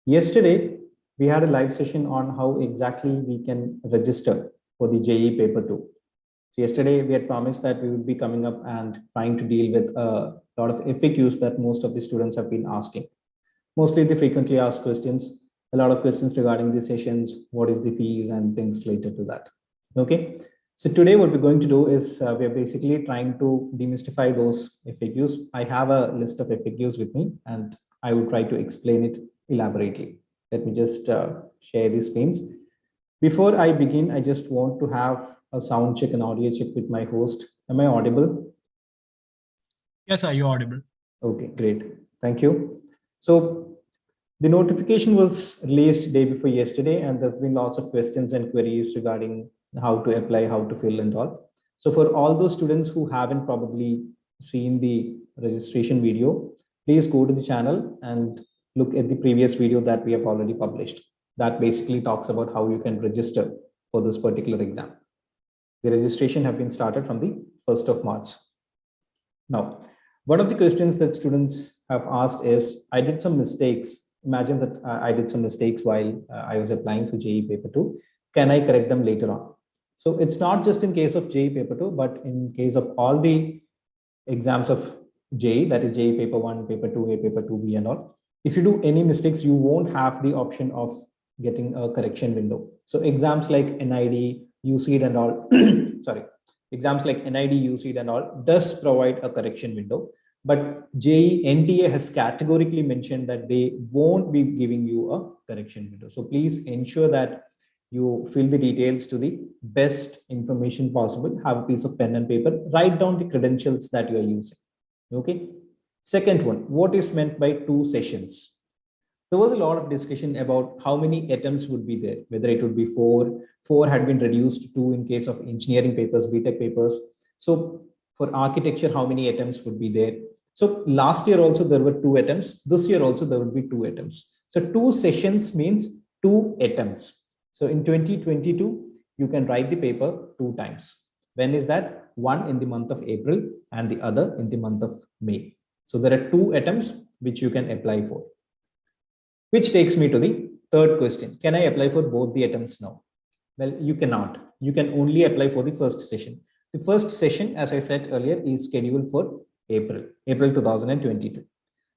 Yesterday, we had a live session on how exactly we can register for the JEE paper 2. So yesterday we had promised that we would be coming up and trying to deal with a lot of FAQs that most of the students have been asking. Mostly the frequently asked questions, a lot of questions regarding the sessions, what is the fees and things related to that. Okay. So today what we're going to do is we're basically trying to demystify those FAQs. I have a list of FAQs with me and I will try to explain it elaborately. Let me just share these screens. Before I begin, I just want to have a sound check and audio check with my host. Am I audible? Yes, sir, you're audible. Okay, great. Thank you. So the notification was released day before yesterday, and there have been lots of questions and queries regarding how to apply, how to fill and all. So for all those students who haven't probably seen the registration video, please go to the channel and look at the previous video that we have already published. That basically talks about how you can register for this particular exam. The registration have been started from the 1st of March. Now, one of the questions that students have asked is, I did some mistakes. Imagine that I did some mistakes while I was applying for JEE paper 2. Can I correct them later on? So it's not just in case of JEE paper 2, but in case of all the exams of JEE, that is JEE paper 1, paper 2A, paper 2B and all. If you do any mistakes, you won't have the option of getting a correction window. So exams like NID, UCEED and all, sorry, exams like NID, UCEED and all does provide a correction window. But JEE NTA has categorically mentioned that they won't be giving you a correction window. So please ensure that you fill the details to the best information possible. Have a piece of pen and paper, write down the credentials that you are using. Okay. Second one, what is meant by 2 sessions? There was a lot of discussion about how many attempts would be there, whether it would be 4. 4 had been reduced to 2 in case of engineering papers, BTech papers. So for architecture, how many attempts would be there? So last year also there were 2 attempts. This year also there would be 2 attempts. So 2 sessions means 2 attempts. So in 2022, you can write the paper 2 times. When is that? One in the month of April and the other in the month of May. So there are 2 attempts which you can apply for. Which takes me to the third question. Can I apply for both the attempts now? Well, you cannot. You can only apply for the first session. The first session, as I said earlier, is scheduled for April 2022.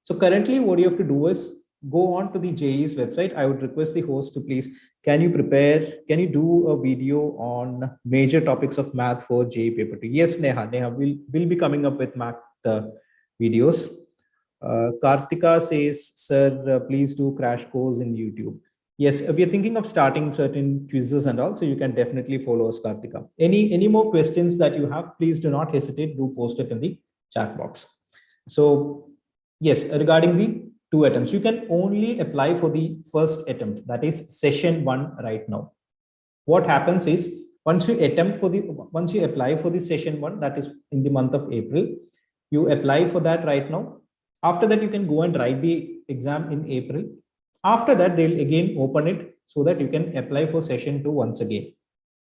So currently what you have to do is go on to the JEE's website. I would request the host to please, can you do a video on major topics of math for JEE paper 2? Yes, Neha will be coming up with math videos. Kartika says, sir, please do crash course in YouTube. Yes, we are thinking of starting certain quizzes and all, so you can definitely follow us, Kartika. Any more questions that you have, please do not hesitate, do post it in the chat box. So yes, regarding the 2 attempts, you can only apply for the first attempt, that is session 1 right now. What happens is, once you apply for the session 1, that is in the month of April, you apply for that right now. After that, you can go and write the exam in April. After that, they'll again open it so that you can apply for session 2 once again.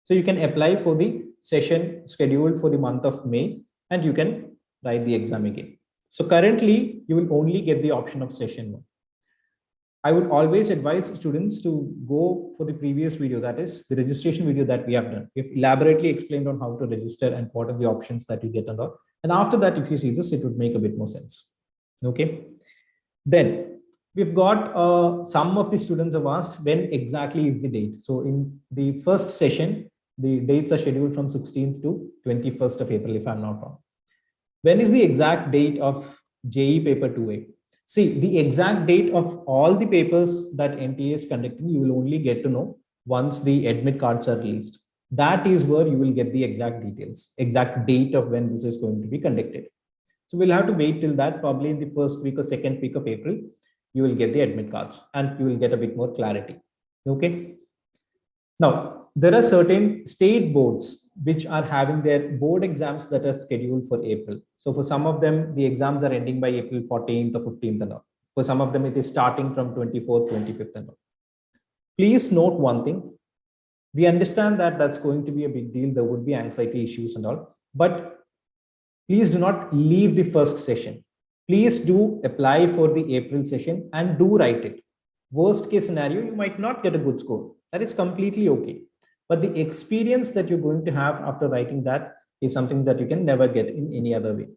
So you can apply for the session scheduled for the month of May and you can write the exam again. So currently, you will only get the option of session 1. I would always advise students to go for the previous video, that is the registration video that we have done. We've elaborately explained on how to register and what are the options that you get and all. And after that, if you see this, it would make a bit more sense. Okay. Then we've got some of the students have asked when exactly is the date. So in the first session, the dates are scheduled from 16th to 21st of April, if I'm not wrong. When is the exact date of JEE paper 2A? See, the exact date of all the papers that NTA is conducting, you will only get to know once the admit cards are released. That is where you will get the exact details, exact date of when this is going to be conducted. So we'll have to wait till that, probably in the first week or second week of April, you will get the admit cards and you will get a bit more clarity. Okay. Now, there are certain state boards which are having their board exams that are scheduled for April. So for some of them, the exams are ending by April 14th or 15th and all. For some of them, it is starting from 24th, 25th and all. Please note one thing. We understand that that's going to be a big deal. There would be anxiety issues and all, but please do not leave the first session. Please do apply for the April session and do write it. Worst case scenario, you might not get a good score. That is completely okay. But the experience that you're going to have after writing that is something that you can never get in any other way.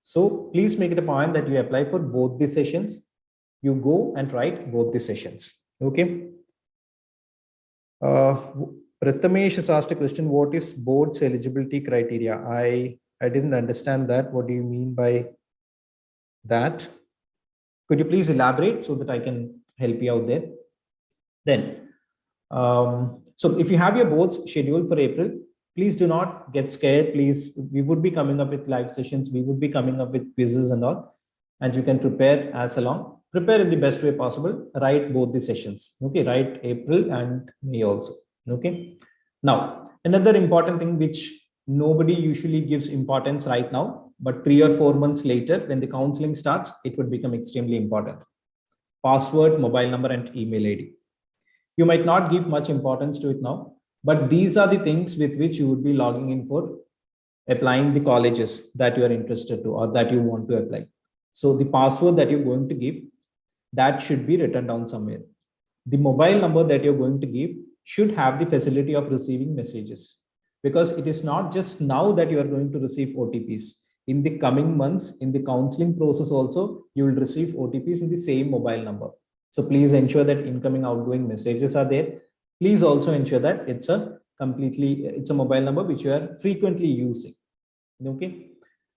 So please make it a point that you apply for both the sessions. You go and write both the sessions. Okay. Prathamesh has asked a question. What is board's eligibility criteria? I didn't understand that. What do you mean by that? Could you please elaborate so that I can help you out there? Then, so if you have your boards scheduled for April, please do not get scared. Please, we would be coming up with live sessions. We would be coming up with quizzes and all, and you can prepare as along. Prepare in the best way possible. Write both the sessions. Okay, write April and May also. Okay. Now, another important thing which nobody usually gives importance right now, but 3 or 4 months later, when the counseling starts, it would become extremely important. Password, mobile number, and email ID. You might not give much importance to it now, but these are the things with which you would be logging in for applying the colleges that you are interested to or that you want to apply. So the password that you're going to give, that should be written down somewhere. The mobile number that you're going to give should have the facility of receiving messages, because it is not just now that you are going to receive OTPs. In the coming months, in the counseling process also, you will receive OTPs in the same mobile number. So please ensure that incoming, outgoing messages are there. Please also ensure that it's a mobile number which you are frequently using. Okay.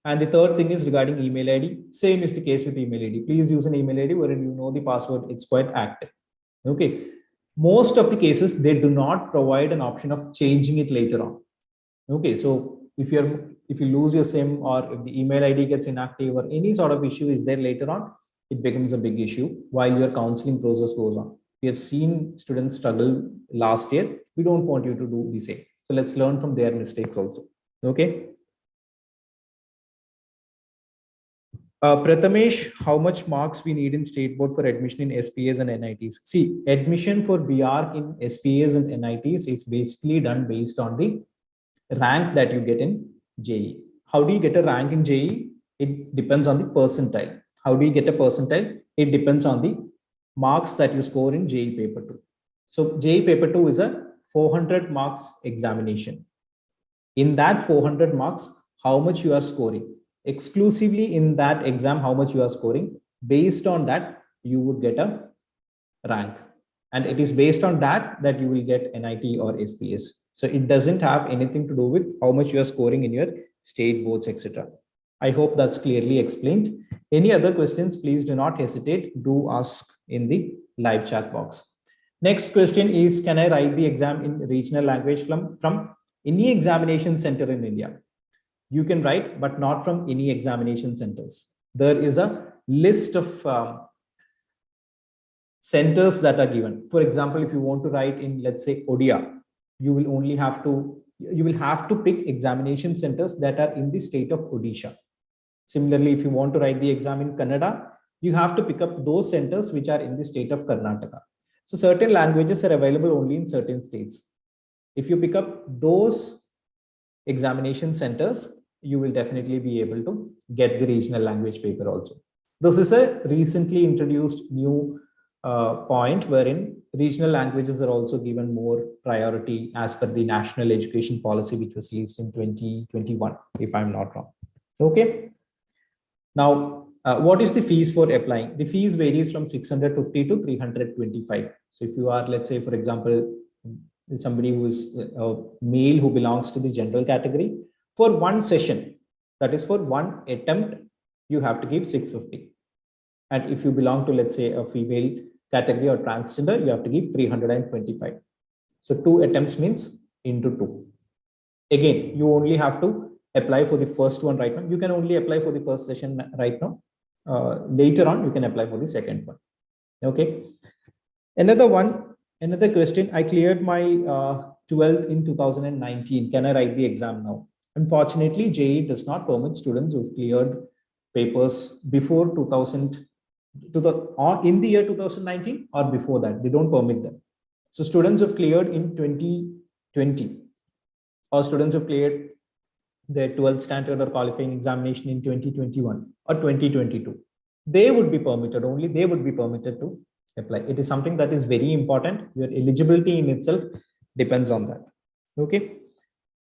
And the third thing is regarding email ID. Same is the case with email ID. Please use an email ID wherein you know the password, it's quite active. Okay. Most of the cases, they do not provide an option of changing it later on. Okay. So if you lose your SIM or if the email ID gets inactive or any sort of issue is there later on, it becomes a big issue while your counseling process goes on. We have seen students struggle last year. We don't want you to do the same. So let's learn from their mistakes also. Okay. Prathamesh, how much marks we need in state board for admission in SPAs and NITs? See, admission for B.ARCH in SPAs and NITs is basically done based on the rank that you get in JEE. How do you get a rank in JEE? It depends on the percentile. How do you get a percentile? It depends on the marks that you score in JEE paper 2. So JEE paper 2 is a 400 marks examination. In that 400 marks, how much you are scoring? Exclusively in that exam, how much you are scoring? Based on that, you would get a rank. And it is based on that you will get NIT or SPS. So it doesn't have anything to do with how much you are scoring in your state boards, etc. I hope that's clearly explained. Any other questions, please do not hesitate. Do ask in the live chat box. Next question is, can I write the exam in regional language from any examination center in India? You can write, but not from any examination centers. There is a list of centers that are given. For example, if you want to write in, let's say, Odia, you will have to pick examination centers that are in the state of Odisha. Similarly, if you want to write the exam in Kannada, you have to pick up those centers which are in the state of Karnataka. So certain languages are available only in certain states. If you pick up those examination centers, you will definitely be able to get the regional language paper also. This is a recently introduced new point wherein regional languages are also given more priority as per the national education policy, which was released in 2021, if I'm not wrong. Okay. Now, what is the fees for applying? The fees varies from 650 to 325. So if you are, let's say, for example, somebody who is a male who belongs to the general category, for one session, that is for one attempt, you have to give 650. And if you belong to, let's say, a female category or transgender, you have to give 325. So 2 attempts means into 2. Again, you only have to apply for the first one right now. You can only apply for the first session right now. Later on, you can apply for the second one. Okay. Another question. I cleared my 12th in 2019. Can I write the exam now? Unfortunately, JEE does not permit students who cleared papers before 2000 or in the year 2019 or before that. They don't permit them. So students have cleared in 2020 or students have cleared their 12th standard or qualifying examination in 2021 or 2022. They would be permitted, only they would be permitted to apply. It is something that is very important. Your eligibility in itself depends on that. Okay.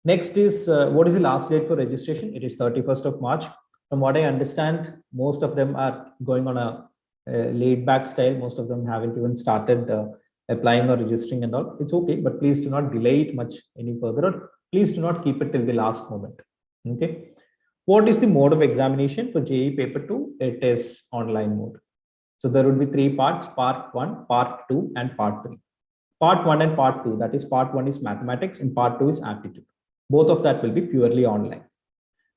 Next is what is the last date for registration? It is 31st of March. From what I understand, most of them are going on a laid back style. Most of them haven't even started applying or registering and all. It's okay, but please do not delay it much any further, or please do not keep it till the last moment. Okay. What is the mode of examination for JEE paper 2? It is online mode. So there would be 3 parts, part 1, part 2, and part 3. Part 1 and part 2, that is part 1 is mathematics and part 2 is aptitude. Both of that will be purely online.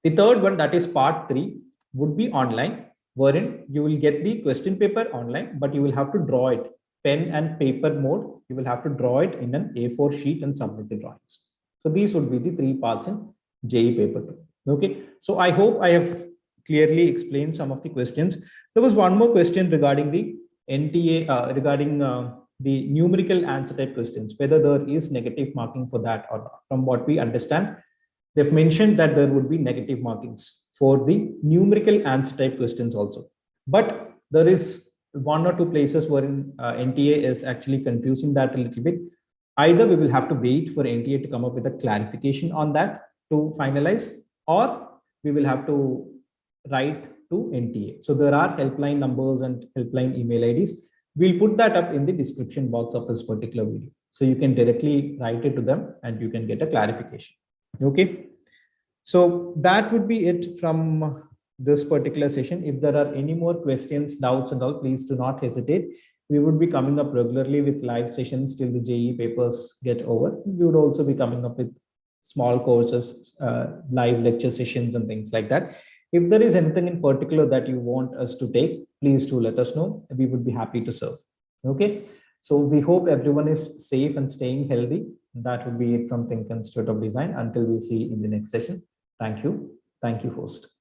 The third one, that is part 3, would be online, wherein you will get the question paper online, but you will have to draw it. Pen and paper mode, you will have to draw it in an A4 sheet and submit the drawings. So these would be the 3 parts in JEE paper 2. Okay, so I hope I have clearly explained some of the questions. There was one more question regarding the NTA, regarding the numerical answer type questions, whether there is negative marking for that or not. From what we understand, they've mentioned that there would be negative markings for the numerical answer type questions also. But there is 1 or 2 places wherein NTA is actually confusing that a little bit. Either we will have to wait for NTA to come up with a clarification on that to finalize, or we will have to write to NTA. So there are helpline numbers and helpline email IDs. We'll put that up in the description box of this particular video. So you can directly write it to them and you can get a clarification. Okay. So that would be it from this particular session. If there are any more questions, doubts and all, please do not hesitate. We would be coming up regularly with live sessions till the JEE papers get over. We would also be coming up with small courses, live lecture sessions and things like that. If there is anything in particular that you want us to take, please do let us know. We would be happy to serve. Okay. So we hope everyone is safe and staying healthy. That would be it from THiNC Institute of Design. Until we see in the next session. Thank you. Thank you, host.